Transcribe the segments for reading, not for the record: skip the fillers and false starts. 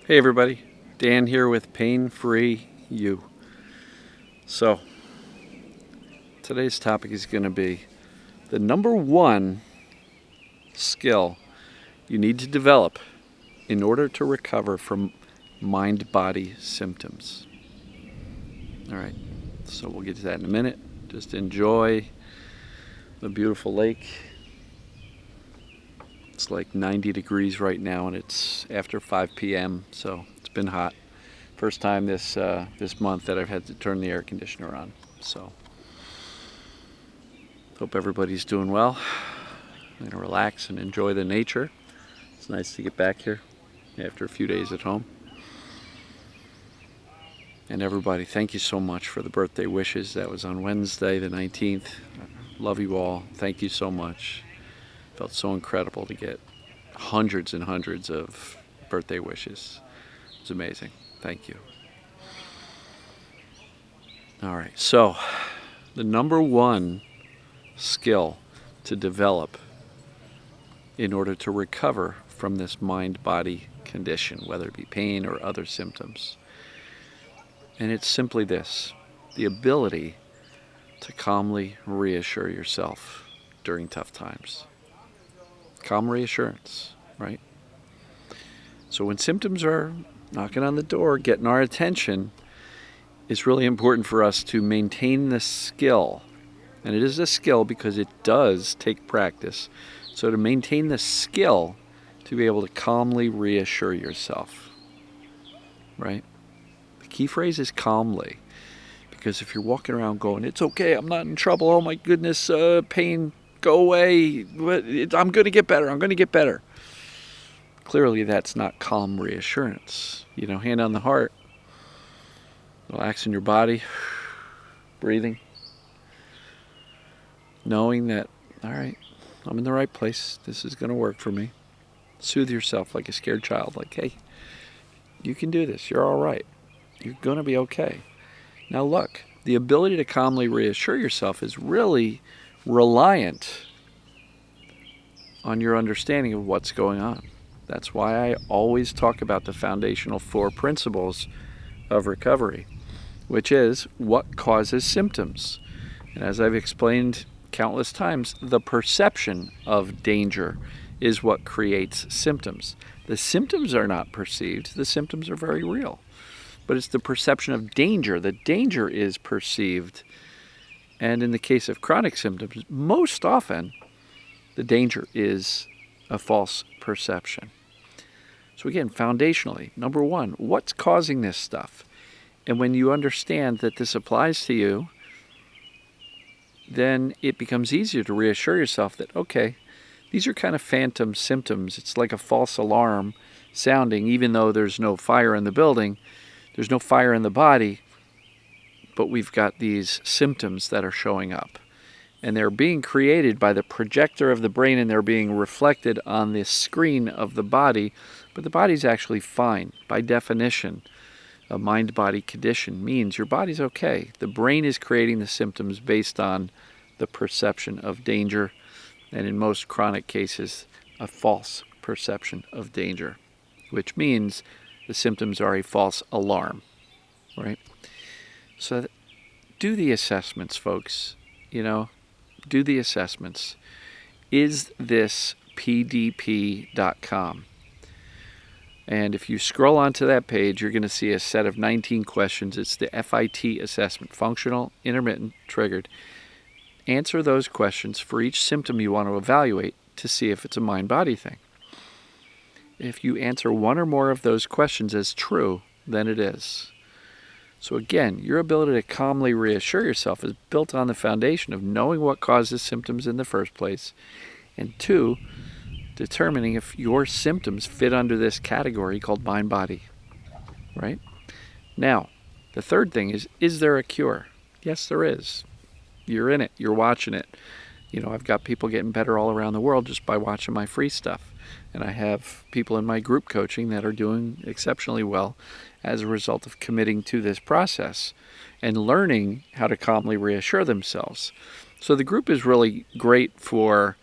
Hey everybody, Dan here with Pain Free You. So, today's topic is going to be the number one skill you need to develop in order to recover from mind-body symptoms. Alright, so we'll get to that in a minute. Just enjoy the beautiful lake. It's like 90 degrees right now and it's after 5 p.m., so it's been hot. First time this month that I've had to turn the air conditioner on. So hope everybody's doing well. I'm going to relax and enjoy the nature. It's nice to get back here after a few days at home. And everybody, thank you so much for the birthday wishes. That was on Wednesday the 19th. Love you all. Thank you so much. Felt so incredible to get hundreds and hundreds of birthday wishes. It was amazing. Thank you. All right, so the number one skill to develop in order to recover from this mind-body condition, whether it be pain or other symptoms. And it's simply this: the ability to calmly reassure yourself during tough times. Calm reassurance, right? So when symptoms are knocking on the door, getting our attention, it's really important for us to maintain the skill. And it is a skill because it does take practice. So to maintain the skill to be able to calmly reassure yourself, right? The key phrase is calmly. Because if you're walking around going, it's okay, I'm not in trouble, oh my goodness, pain, go away, I'm going to get better, I'm going to get better. Clearly that's not calm reassurance. Hand on the heart, relaxing your body, breathing, knowing that, all right, I'm in the right place, this is going to work for me. Soothe yourself like a scared child, like, hey, you can do this, you're all right, you're going to be okay. Now look, the ability to calmly reassure yourself is really reliant on your understanding of what's going on. That's why I always talk about the foundational 4 principles of recovery, which is what causes symptoms. And as I've explained countless times, the perception of danger is what creates symptoms. The symptoms are not perceived, the symptoms are very real. But it's the perception of danger. The danger is perceived. And in the case of chronic symptoms, most often, the danger is a false perception. So again, foundationally, number one, what's causing this stuff? And when you understand that this applies to you, then it becomes easier to reassure yourself that, okay, these are kind of phantom symptoms. It's like a false alarm sounding, even though there's no fire in the building. There's no fire in the body, but we've got these symptoms that are showing up. And they're being created by the projector of the brain, and they're being reflected on the screen of the body, but the body's actually fine. By definition, a mind-body condition means your body's okay. The brain is creating the symptoms based on the perception of danger, and in most chronic cases, a false perception of danger, which means the symptoms are a false alarm, right? So do the assessments, folks. Do the assessments. Is this pdp.com? And if you scroll onto that page, you're going to see a set of 19 questions. It's the FIT assessment, functional, intermittent, triggered. Answer those questions for each symptom you want to evaluate to see if it's a mind-body thing. If you answer one or more of those questions as true, then it is. So again, your ability to calmly reassure yourself is built on the foundation of knowing what causes symptoms in the first place, and 2, determining if your symptoms fit under this category called mind-body, right? Now, the third thing is there a cure? Yes, there is. You're in it. You're watching it. I've got people getting better all around the world just by watching my free stuff. And I have people in my group coaching that are doing exceptionally well as a result of committing to this process and learning how to calmly reassure themselves. So the group is really great for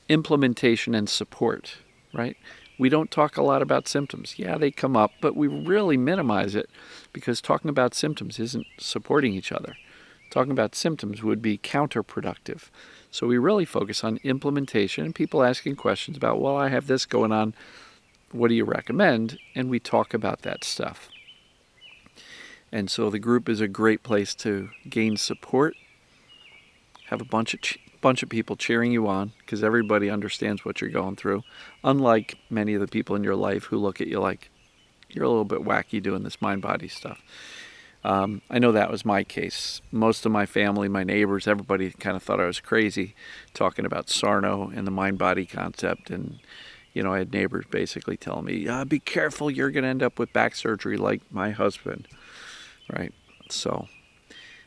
implementation and support, right? We don't talk a lot about symptoms. Yeah, they come up, but we really minimize it because talking about symptoms isn't supporting each other. Talking about symptoms would be counterproductive. So we really focus on implementation and people asking questions about, well, I have this going on. What do you recommend? And we talk about that stuff. And so the group is a great place to gain support, have a bunch of people cheering you on because everybody understands what you're going through, unlike many of the people in your life who look at you like you're a little bit wacky doing this mind-body stuff. I know that was my case. Most of my family, my neighbors, everybody kind of thought I was crazy talking about Sarno and the mind-body concept. And, I had neighbors basically telling me, be careful, you're going to end up with back surgery like my husband. Right? So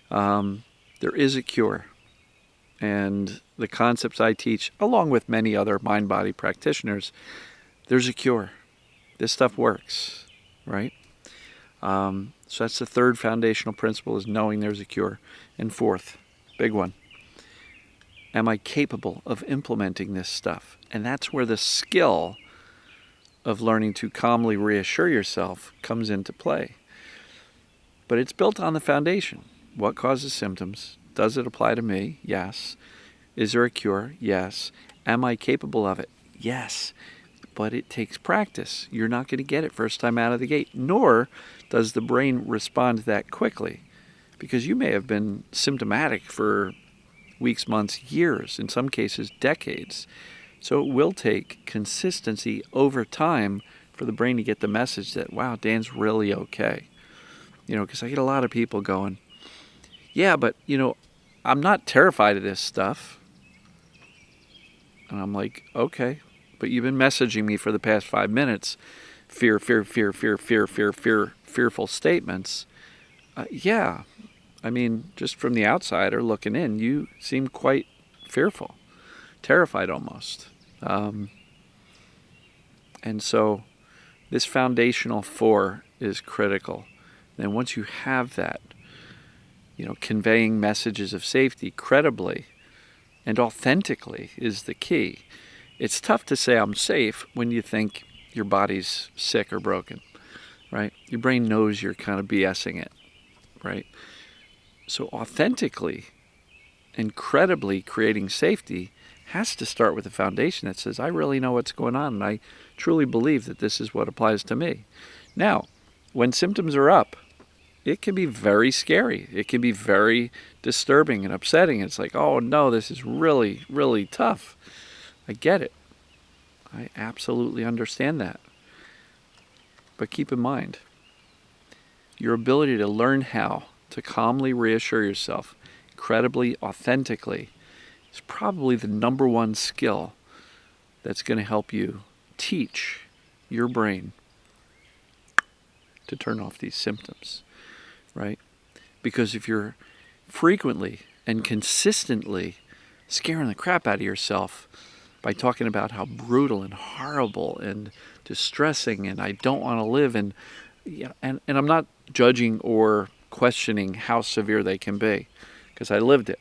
there is a cure. And the concepts I teach, along with many other mind-body practitioners, there's a cure. This stuff works, right? So that's the third foundational principle, is knowing there's a cure. And fourth, big one, am I capable of implementing this stuff? And that's where the skill of learning to calmly reassure yourself comes into play. But it's built on the foundation. What causes symptoms? Does it apply to me? Yes. Is there a cure? Yes. Am I capable of it? Yes. But it takes practice. You're not going to get it first time out of the gate, nor does the brain respond that quickly, because you may have been symptomatic for weeks, months, years, in some cases decades. So it will take consistency over time for the brain to get the message that, wow, Dan's really okay. Because I get a lot of people going, yeah, but, I'm not terrified of this stuff. And I'm like, okay, but you've been messaging me for the past 5 minutes, fear, fearful statements. Yeah, I mean, just from the outsider looking in, you seem quite fearful, terrified almost. And so this foundational 4 is critical. And once you have that, conveying messages of safety credibly and authentically is the key. It's tough to say I'm safe when you think your body's sick or broken, right? Your brain knows you're kind of BSing it, right? So authentically and credibly creating safety has to start with a foundation that says, I really know what's going on, and I truly believe that this is what applies to me. Now, when symptoms are up, it can be very scary. It can be very disturbing and upsetting. It's like, oh no, this is really, really tough. I get it. I absolutely understand that. But keep in mind, your ability to learn how to calmly reassure yourself, credibly, authentically, is probably the number one skill that's going to help you teach your brain to turn off these symptoms. Right? Because if you're frequently and consistently scaring the crap out of yourself by talking about how brutal and horrible and distressing and I don't want to live, and I'm not judging or questioning how severe they can be, because I lived it.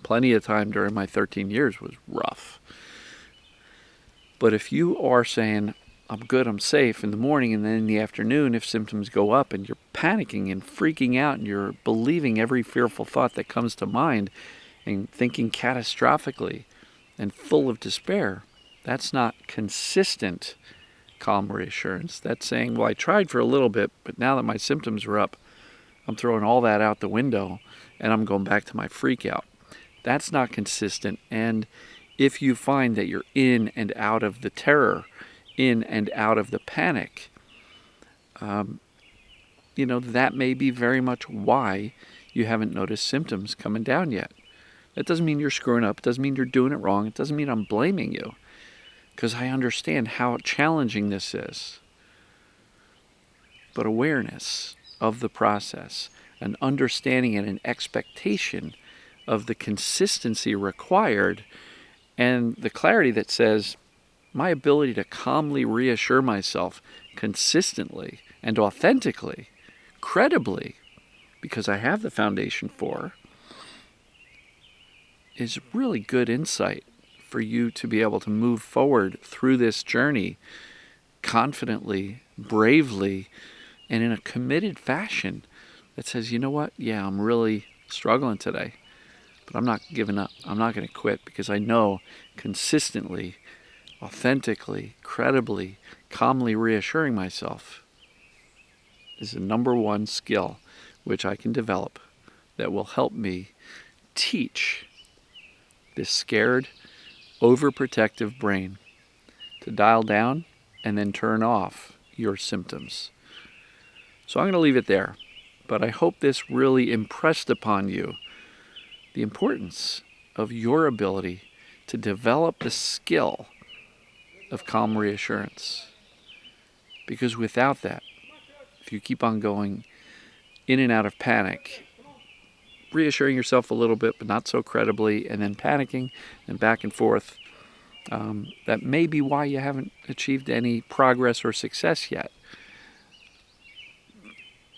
Plenty of time during my 13 years was rough. But if you are saying, I'm good, I'm safe in the morning, and then in the afternoon, if symptoms go up and you're panicking and freaking out and you're believing every fearful thought that comes to mind and thinking catastrophically and full of despair, that's not consistent calm reassurance. That's saying, well, I tried for a little bit, but now that my symptoms are up, I'm throwing all that out the window and I'm going back to my freak out. That's not consistent. And if you find that you're in and out of the terror, in and out of the panic, that may be very much why you haven't noticed symptoms coming down yet. That doesn't mean you're screwing up. It doesn't mean you're doing it wrong. It doesn't mean I'm blaming you, because I understand how challenging this is. But awareness of the process, an understanding and an expectation of the consistency required, and the clarity that says, my ability to calmly reassure myself consistently and authentically, credibly, because I have the foundation for, is really good insight for you to be able to move forward through this journey confidently, bravely, and in a committed fashion that says, you know what? Yeah, I'm really struggling today, but I'm not giving up. I'm not going to quit, because I know consistently, authentically, credibly, calmly reassuring myself is the number one skill which I can develop that will help me teach this scared, overprotective brain to dial down and then turn off your symptoms. So I'm going to leave it there, but I hope this really impressed upon you the importance of your ability to develop the skill of calm reassurance. Because without that, if you keep on going in and out of panic, reassuring yourself a little bit but not so credibly, and then panicking and back and forth, that may be why you haven't achieved any progress or success yet.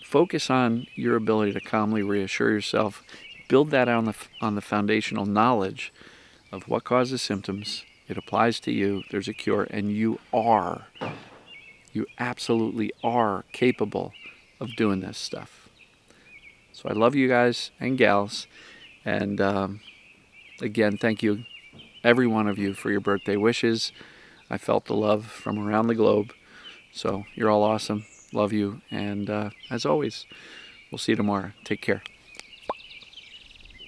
Focus on your ability to calmly reassure yourself. Build that on the foundational knowledge of what causes symptoms. It applies to you. There's a cure, and you absolutely are capable of doing this stuff. So I love you guys and gals, and again, thank you, every one of you, for your birthday wishes. I felt the love from around the globe. So you're all awesome. Love you. And as always, we'll see you tomorrow. Take care.